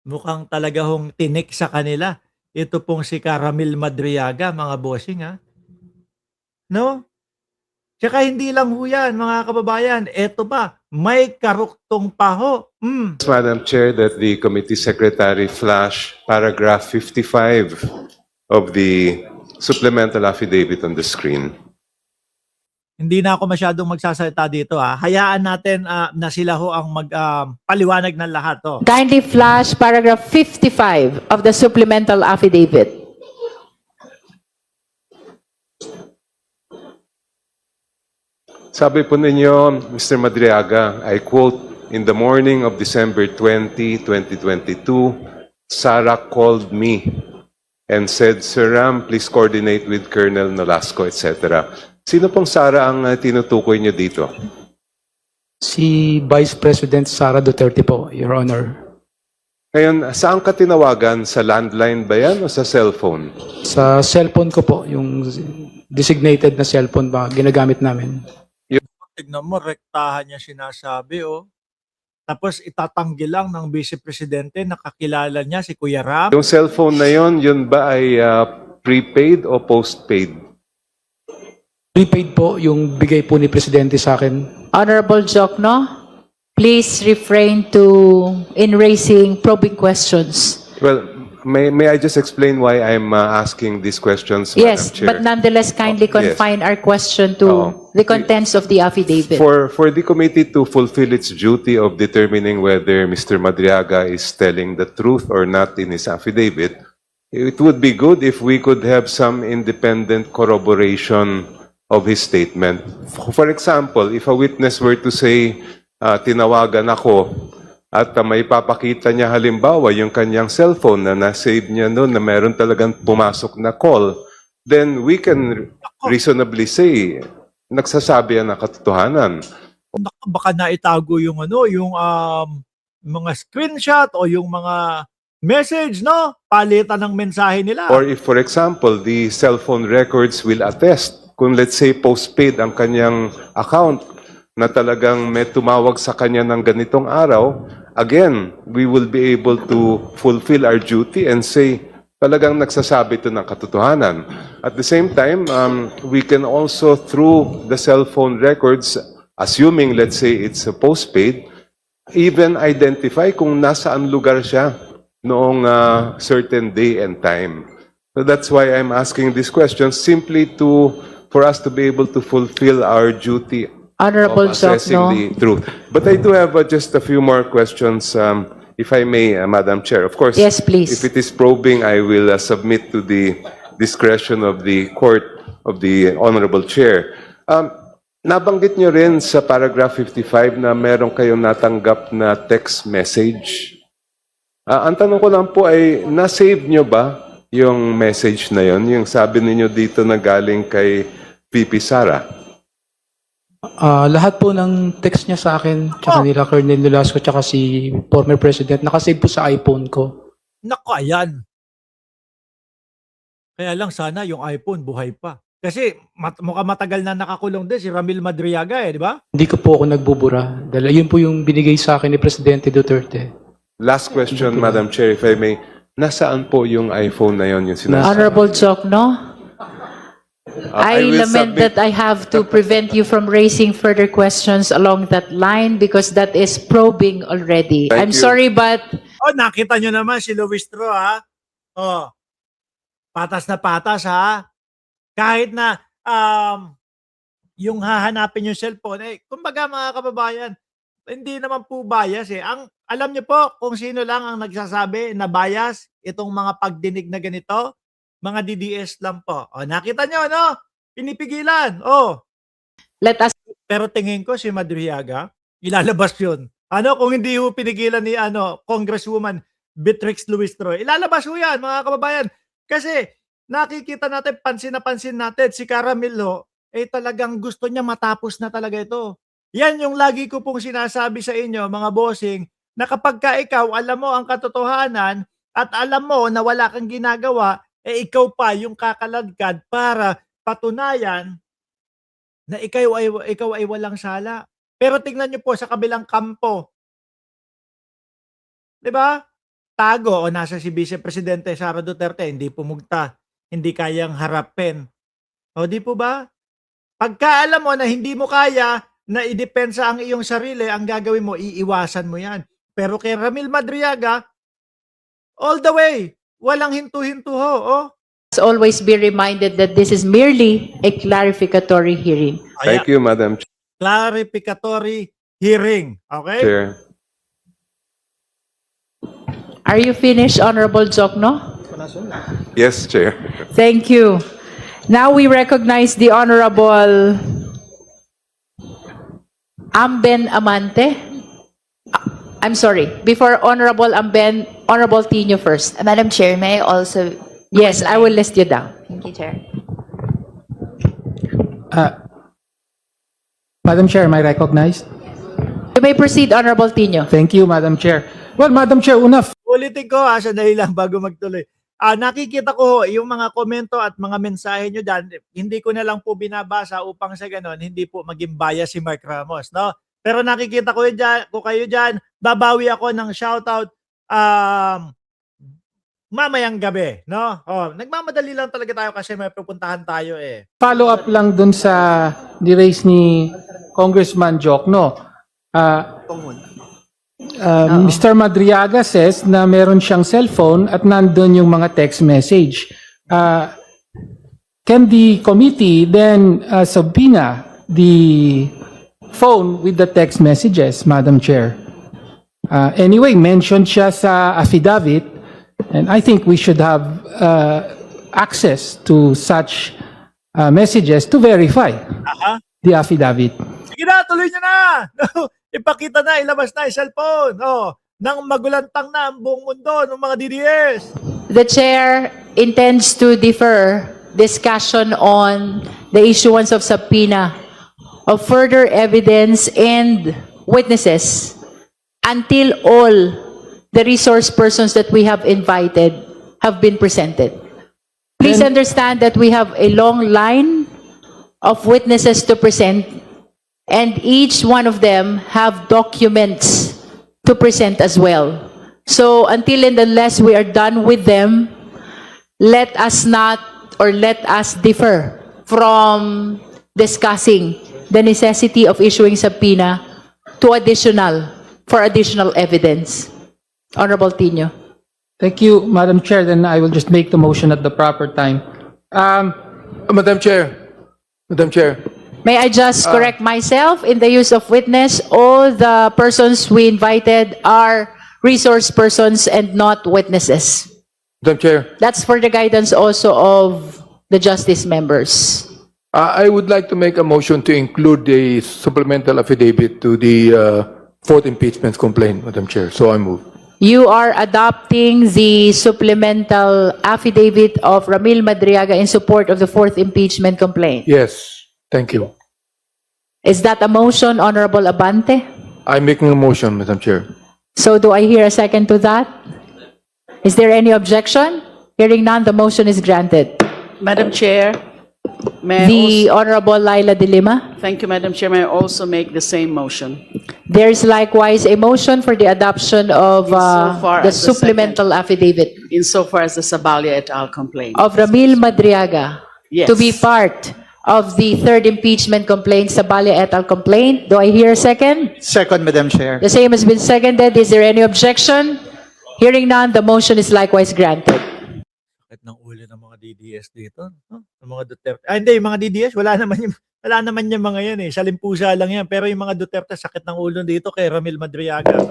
Mukhang talaga hong tinik sa kanila. Ito pong si Caramel Madriaga, mga bossing, 'no? Tsaka hindi lang ho 'yan, mga kababayan, eto pa, may karuktong pa ho. Madam Chair, that the committee secretary flash paragraph 55 of the supplemental affidavit on the screen. Hindi na ako masyadong magsasalita dito, hayaan natin, na sila ho ang paliwanag ng lahat, Kindly flash paragraph 55 of the supplemental affidavit. Sabi po ninyo, Mr. Madriaga, I quote, "In the morning of December 20, 2022, Sarah called me and said, Sir Ram, please coordinate with Colonel Nolasco, etc." Sino pong Sarah ang tinutukoy niyo dito? Si Vice President Sara Duterte po, Your Honor. Ngayon, saan ka tinawagan? Sa landline ba yan o sa cellphone? Sa cellphone ko po, yung designated na cellphone ba ginagamit namin. Tignan mo, rektahan niya sinasabi, Tapos itatanggi lang ng Vice Presidente, nakakilala niya si Kuya Ram. Yung cellphone na yon, yun ba ay prepaid o postpaid? Prepaid po yung bigay po ni Presidente sa akin. Honorable Jokno, please refrain in raising probing questions. Well, may I just explain why I'm asking these questions, Yes, Madam Chair? but nonetheless, kindly Yes. confine our question to the contents of the affidavit. For the committee to fulfill its duty of determining whether Mr. Madriaga is telling the truth or not in his affidavit, it would be good if we could have some independent corroboration of his statement. For example, if a witness were to say, tinawagan ako, at may papakita niya halimbawa yung kanyang cellphone na na-save niya noon na meron talagang pumasok na call, then we can reasonably say, nagsasabi yan ng katotohanan. Baka naitago yung mga screenshot o yung mga message, no? Palitan ng mensahe nila. Or if, for example, the cellphone records will attest, kung let's say postpaid ang kanyang account, na talagang may tumawag sa kanya ng ganitong araw, again, we will be able to fulfill our duty and say, talagang nagsasabi ito ng katotohanan. At the same time, we can also, through the cellphone records, assuming, let's say, it's a postpaid, even identify kung nasaan lugar siya noong certain day and time. So that's why I'm asking these questions, simply for us to be able to fulfill our duty Honorable of assessing Jokno. the truth. But I do have just a few more questions, if I may, Madam Chair. Of course, Yes, please. if it is probing, I will submit to the discretion of the court, of the Honorable Chair. Nabanggit nyo rin sa paragraph 55 na meron kayong natanggap na text message. Ang tanong ko lang po ay, na-save nyo ba yung message na yon? Yung sabi ninyo dito na galing kay VP Sara? Lahat po ng text niya sa akin, tsaka nila Colonel Nolasco, tsaka si former President, nakasave po sa iPhone ko. Naku, ayan. Kaya lang sana yung iPhone buhay pa. Kasi mukhang matagal na nakakulong din si Ramil Madriaga, di ba? Hindi ko po ako nagbubura. Dahil yun po yung binigay sa akin ni Presidente Duterte. Last question, Madam Chair, if I may. Nasaan po yung iPhone na yon, yung sinasabi? Honorable Jokno, I will lament submit- that I have to prevent you from raising further questions along that line because that is probing already. Thank I'm you. sorry, but Nakita nyo naman si Luis Tro, patas na patas, Kahit na yung hahanapin yung cellphone, kumbaga mga kababayan, hindi naman po bias alam niyo po kung sino lang ang nagsasabi na bias itong mga pagdinig na ganito, mga DDS lang po. Nakita nyo, no? Pinipigilan. let us Pero tingin ko si Madriaga, ilalabas yun. Kung hindi ho pinigilan ni Congresswoman Beatrix Luis Troy, ilalabas ho yan, mga kababayan. Kasi nakikita natin, pansin na pansin natin, si Caramel talagang gusto niya matapos na talaga ito. Yan yung lagi ko pong sinasabi sa inyo, mga bossing, na kapag ka ikaw, alam mo ang katotohanan at alam mo na wala kang ginagawa, ikaw pa yung kakaladkad para patunayan na ikaw ay walang sala. Pero tingnan niyo po sa kabilang kampo. 'Di ba? nagtago o nasa si Vice Presidente Sara Duterte, hindi pumugta, hindi kayang harapin. O di po ba? Pagka alam mo na hindi mo kaya na idepensa ang iyong sarili, ang gagawin mo, iiwasan mo yan. Pero kay Ramil Madriaga, all the way, walang hinto-hinto ho. Oh. Always be reminded that this is merely a clarificatory hearing. Thank you, Madam Clarificatory hearing. Okay? Chair. Are you finished, Honorable Jokno? Yes, Chair. Thank you. Now we recognize the Honorable Amben Amante. I'm sorry. Before Honorable Amben, Honorable Tino first. Madam Chair, may I also... Yes, I will list you down. Thank you, Chair. Madam Chair, am I recognized? You may proceed, Honorable Tino. Thank you, Madam Chair. Well, Madam Chair, Ulitin ko, sandali lang bago magtuloy. Nakikita ko ho, yung mga komento at mga mensahe nyo dyan, hindi ko na lang po binabasa upang sa ganon, hindi po maging bias si Mark Ramos. No? Pero nakikita ko, kayo dyan, babawi ako ng shoutout mamayang gabi. No? Nagmamadali lang talaga tayo kasi may pupuntahan tayo eh. follow up lang dun sa ni-raise ni Congressman Jokno. Mr. Madriaga says na meron siyang cellphone at nandun yung mga text message. Can the committee then subpoena the phone with the text messages, Madam Chair? Anyway, mentioned siya sa affidavit, and I think we should have access to such messages to verify the affidavit. Sige na, tuloy nyo na! Ipakita na, ilabas na yung cellphone. Nang magulantang na ang buong mundo ng mga DDS. The Chair intends to defer discussion on the issuance of subpoena of further evidence and witnesses until all the resource persons that we have invited have been presented. Please understand that we have a long line of witnesses to present, and each one of them have documents to present as well. So until and unless we are done with them, let us defer from discussing the necessity of issuing subpoena for additional evidence. Honorable Tino. Thank you, Madam Chair. Then I will just make the motion at the proper time. Madam Chair. May I just correct myself in the use of witness? All the persons we invited are resource persons and not witnesses. Madam Chair, That's for the guidance also of the justice members. I would like to make a motion to include the supplemental affidavit to the fourth impeachment complaint, Madam Chair. So I move. You are adopting the supplemental affidavit of Ramil Madriaga in support of the fourth impeachment complaint. Yes. Thank you. Is that a motion, Honorable Abante? I'm making a motion, Madam Chair. So do I hear a second to that? Is there any objection? Hearing none, the motion is granted. Madam Chair, may I The Honorable Laila de Lima. thank you, Madam Chair. May I also make the same motion? There is likewise a motion for the adoption of Insofar the as the supplemental affidavit Insofar as the Sabalia et al. Complaint. of Ramil Madriaga Yes. to be part of the third impeachment complaint, Sabalia et al. Complaint. Do I hear a second? Second, Madam Chair. The same has been seconded. Is there any objection? Hearing none, the motion is likewise granted. Sakit ng ulo ng mga DDS dito. Ng mga Duterte. Hindi, yung mga DDS, wala naman yung mga yan eh. Salimpusa lang yan. Pero yung mga Duterte, sakit ng ulo dito kay Ramil Madriaga.